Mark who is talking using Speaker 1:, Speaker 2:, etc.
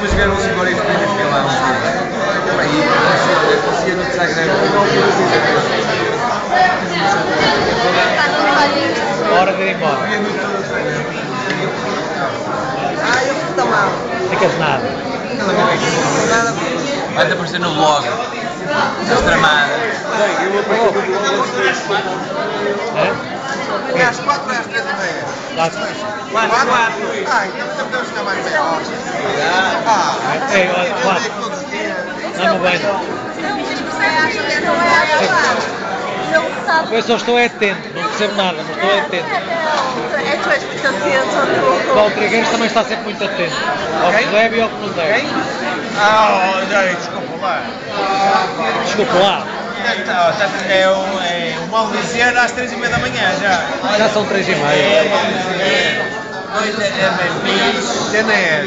Speaker 1: fui jogar um Simboris de Milão. Aí, eu no Zagreb.
Speaker 2: Hora de ir embora.
Speaker 3: Eu fico tão mal.
Speaker 2: Ficas nada.
Speaker 1: Vai-te aparecer no vlog. Das tramadas.
Speaker 3: Eu vou
Speaker 2: É?
Speaker 3: às 4 às 3 e meia.
Speaker 2: Quatro.
Speaker 3: Então podemos ficar mais meia hora.
Speaker 2: Ei, olha, quatro.
Speaker 3: Todos os dias.
Speaker 2: Dá-me bem. Eu só estou atento, não percebo nada, mas estou atento.
Speaker 4: É que tu és muito atento.
Speaker 2: Bom, o Trigueiros também está sempre muito atento. Ao que deve e ao que não deve.
Speaker 5: Desculpa lá.
Speaker 2: Desculpa lá,
Speaker 5: É o mal dizer às 3h30 da manhã já.
Speaker 2: já são 3h30.
Speaker 5: Cena é.